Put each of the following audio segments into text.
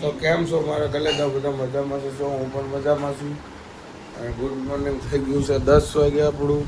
તો કેમ છો મારા કલેજા બધા મજામાં છો? હું પણ મજામાં છું. અને ગુડ મોર્નિંગ થઈ ગયું છે 10 વાગે આપણું.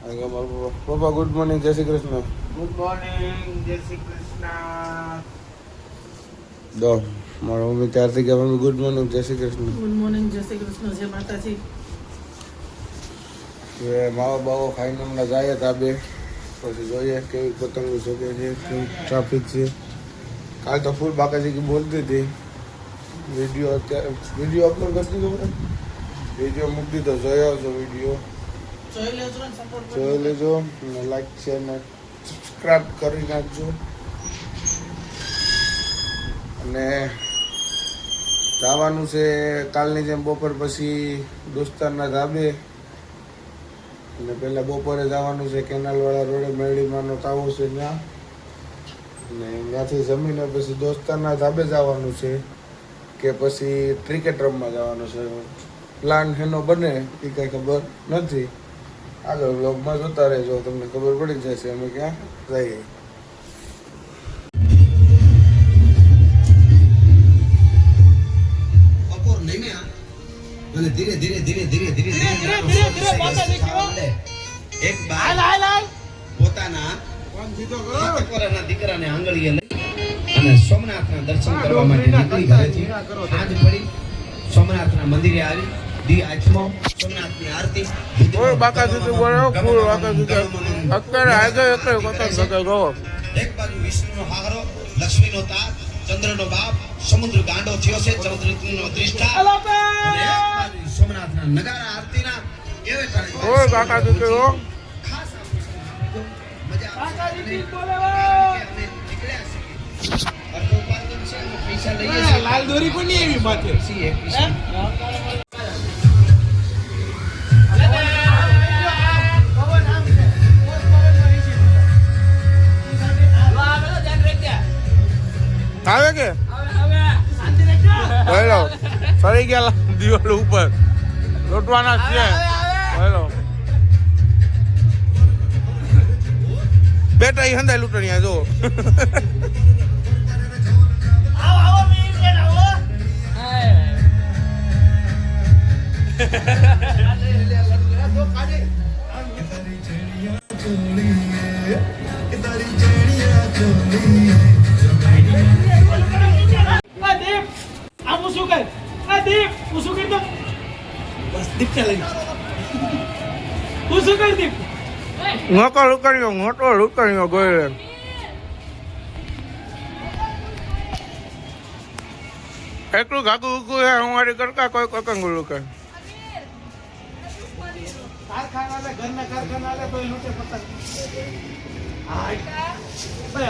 અને મારા પપ્પા ગુડ મોર્નિંગ, જય શ્રી કૃષ્ણ. ગુડ મોર્નિંગ, જય શ્રી કૃષ્ણ. દો મારા મમ્મી ત્યારથી કે મમ્મી ગુડ મોર્નિંગ, જય શ્રી કૃષ્ણ. ગુડ મોર્નિંગ, જય શ્રી કૃષ્ણ, જય માતાજી. માવા બાવો ખાઈને હમણાં જાય તાબે, પછી જોઈએ કેવી પતંગો શકે છે, કેવું ટ્રાફિક છે. કાલ તો ફૂલ બાકાજી બોલતી હતી. વિડીયો અત્યારે વિડીયો અપલોડ કરતી હતી, વિડીયો મૂકી દીધો. જોઈ આવજો વિડીયો, જોઈ લેજો. લાઈક શેર ને સબસ્ક્રાઈબ કરી નાખજો. અને જવાનું છે કાલની જેમ બપોર પછી દોસ્તારના ધાબે. અને પહેલાં બપોરે જવાનું છે કેનાલવાળા રોડે મેરડીમાંનો તાવો છે ત્યાં. અને ત્યાંથી જમીને પછી દોસ્તારના ધાબે જવાનું છે કે પછી ક્રિકેટ રમવા જવાનું છે. પ્લાન એનો બને એ કંઈ ખબર નથી. આગળ બ્લોગમાં જોતા રહેજો, તમને ખબર પડી જશે અમે ક્યાં જઈએ. અને ધીરે ધીરે ધીરે ધીરે ધીરે એક બાર પોતાના દીકરાને આંગળીએ લઈ અને સોમનાથના દર્શન કરવા માટે નીકળી ઘરેથી સાંજ પડી સોમનાથના મંદિરે આવી દી આઠમો સોમનાથની આરતી બાકા સુધી બોલ્યો ફૂલ બાકા સુધી અત્યારે આગળ અત્યારે કોતા સકે ગો. એક બાજુ વિષ્ણુનો હારો, લક્ષ્મીનો તાત, ચંદ્રનો બાપ, સમુદ્ર ગાંડો થયો છે, ચંદ્રનો દૃષ્ટા અને એક બાજુ સોમનાથના નગારા આરતીના એવે ટાણે ઓય બાકા સુધી હો ખાસ મજા બાકાજી બોલે નીકળ્યા છે. અર્થ ઉપાર્જન છે, પૈસા લઈએ છે. લાલ દોરી પણ નહીં એવી માથે. આવે કે હેલો ફરી ગયા દિવાલ ઉપર લોટવાના છે. હેલો બેટા ઈ હંદાય લૂંટણિયા જો. મોટો લુકણીઓ ગોળે એટલું ઘાગું ઉગું હે અમારી કરતા કોઈ પતંગ લુકે.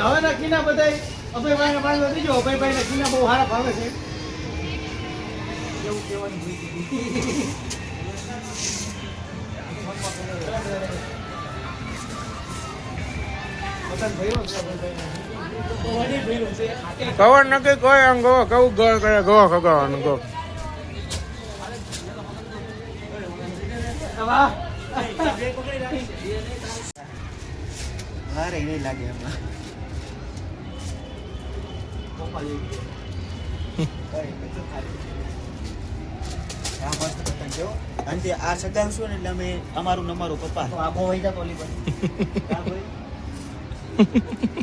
હવે ના કીના બધા અભયભાઈ ને બાંધવા દીજો. અભયભાઈ ના કીના બહુ સારા ભાવે છે. એવું કહેવાનું કવર નક્કી કોઈ આમ ગો કવું ગળ કરે ગો ખગવાનું ગો. અરે નહીં લાગે એમાં. આ સગાવશું ને એટલે અમે અમારું અમારું પપ્પા આખો હોય જા કોલી પર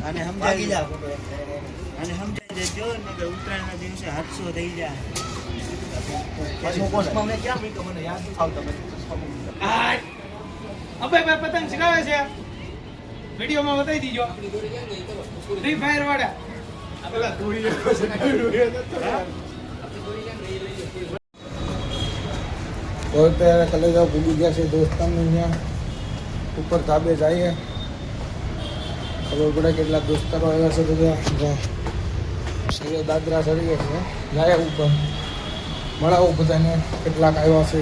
અને સમજાવી જા અને સમજાવી દેજો ને કે ઉત્તરાયણના દિવસે 700 થઈ જાય. મને ક્યાં મૂક્યો મને યાદ નથી આવતો. અબે પતંગ ચગાવે છે, વિડીયોમાં બતાવી દીજો. ફ્રી ફાયર વાળા પેલા દોડી તો અત્યારે કલેજા ભૂલી ગયા છે દોસ્તાને અહીંયા ઉપર તાબે જઈએ. ખબર પડે કેટલા દોસ્તારો આવ્યા છે બધા. દાદરા ચડીએ છે, જાય ઉપર મળાવો બધાને કેટલાક આવ્યા છે.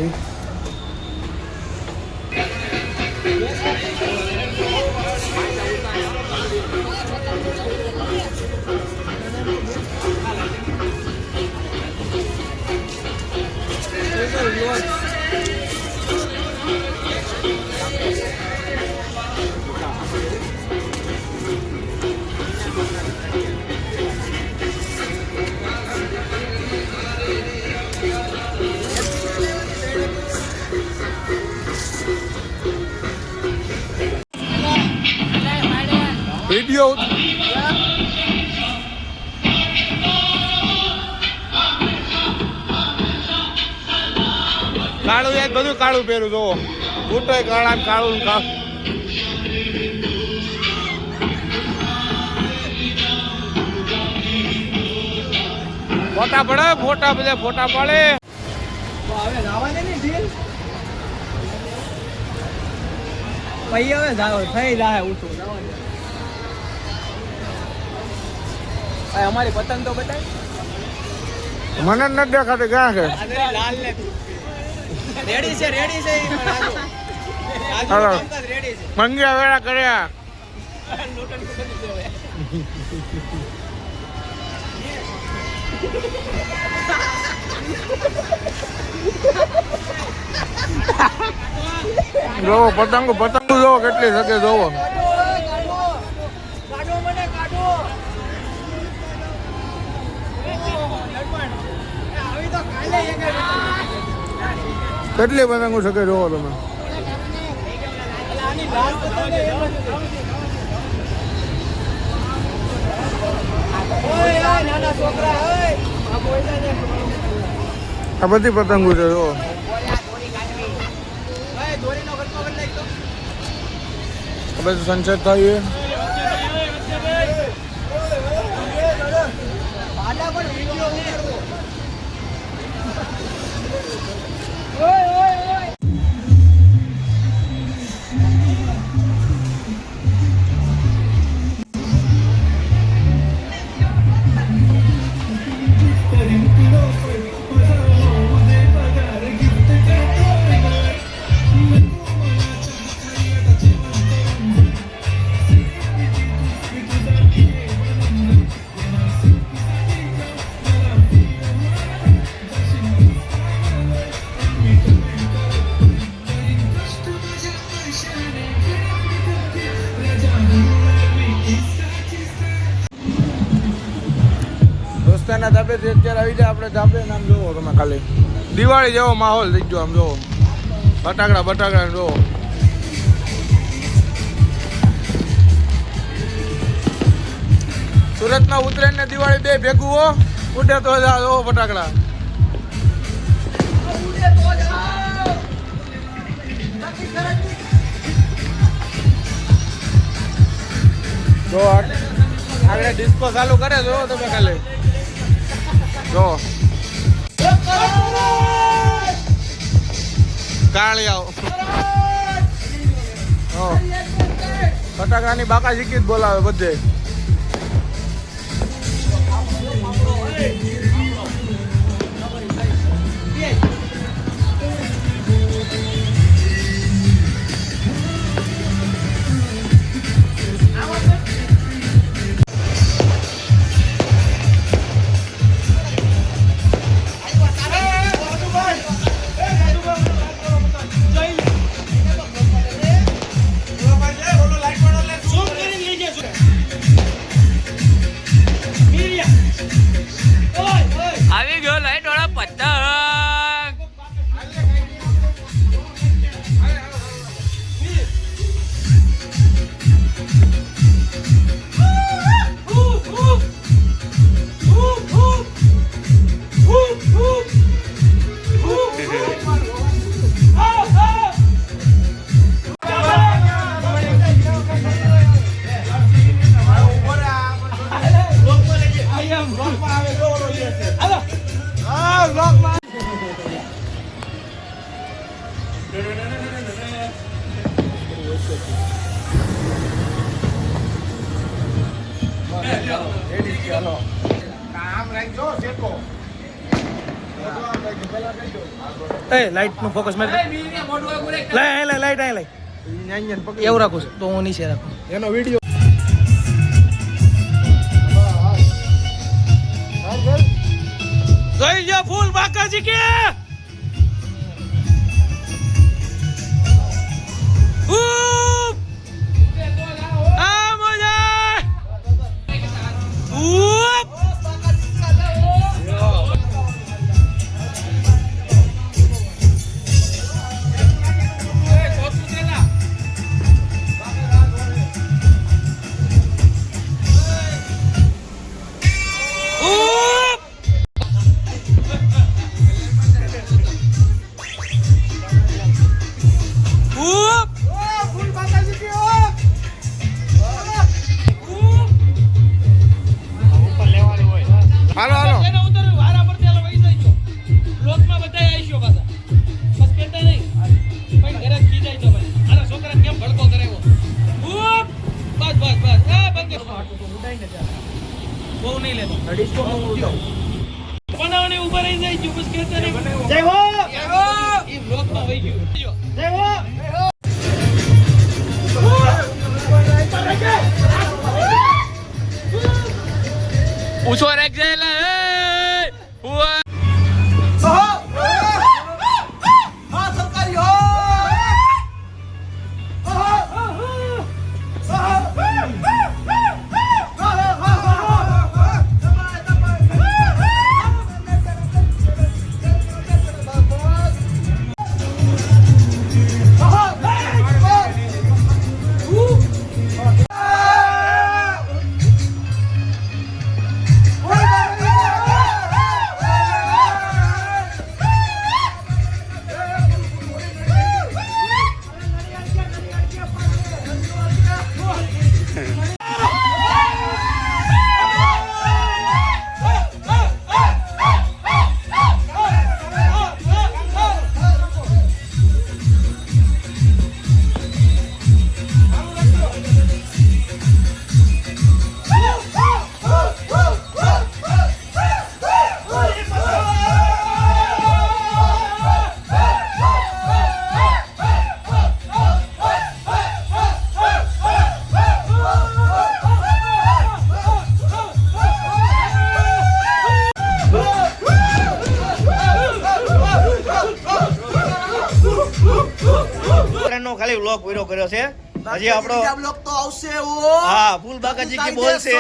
વિડીયો કાળું યાદ બધું કાળું પહેરું જોવો બૂટોય કાળા ને કાળું ને કાળું ફોટા પડે ફોટા બધા ફોટા પડે હવે જવા દે ને ઢીલ પછી હવે જાવ થઈ જાય ઉઠું જવા દે ભાઈ અમારી પતંગ તો બતાવી મને જ નથી દેખાતી ક્યાં છે લાલ ને રેડી છે રેડી છે હાલો. રેડી છે મંગ્યા વેળા કર્યા જોવો પતંગો પતંગો જોવો કેટલી શકે જોવો કાઢો મને કાઢો આવી તો કાલે કેટલી પતંગો શકે જોવો તમે આની લાલ પતંગ ઓય નાના છોકરા ઓય આ બોયલા ને આ બધી પતંગો છે જોવો ઓય દોરીનો ગટકો કરી નાખ તો આ બધું સનસેટ થાય આડા પણ વિડિયો ઉતારવો ઓય ઓય ઓય દોસ્તાના ધાબે અત્યારે આવી જાય આપણે ધાબે આમ જોવો તમે ખાલી દિવાળી જેવો માહોલ થઈ ગયો આમ જોવો બટાકડા બટાકડા જોવો સુરતમાં ઉત્તરાયણ ને દિવાળી બે ભેગું હો ઉડે તો જોવો ફટાકડા જો આગળ ડિસ્કો ચાલુ કરે જો તમે ખાલી જો કાળી આવો ફટાકડાની બાકા શીખી જ બોલાવે બધે આવી ગયો લાઈટ વાળા પતંગ લાઈટ નું ફોકસ મારી લાઈટ અહીં લઈ એવું રાખું છું તો હું નીચે રાખું એનો વિડીયો જોઈ લો ફૂલ બાકાજી કે બહુ નહીં લેતો બનાવને ઉભા રહી જાય જો બસ કહેતા નહીં જય હો એ બ્લોકમાં વહી ગયું જય હો ઊંચો રાખજે ખાલી વ્લોગ પૂરો કર્યો છે હજી આપણો બ્લોગ તો આવશે હા ફૂલ બાકાજી કી બોલશે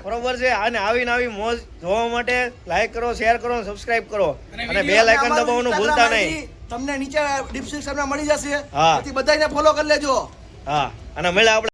બરોબર છે અને આવીને આવી મોજ જોવા માટે લાઈક કરો શેર કરો સબસ્ક્રાઇબ કરો અને બેલ આઇકન દબાવવાનું ભૂલતા નહીં તમને નીચે ડિસ્ક્રિપ્શનમાં મળી જશે હા. તેથી બધાને ફોલો કરી લેજો હા અને મળ્યા આપણે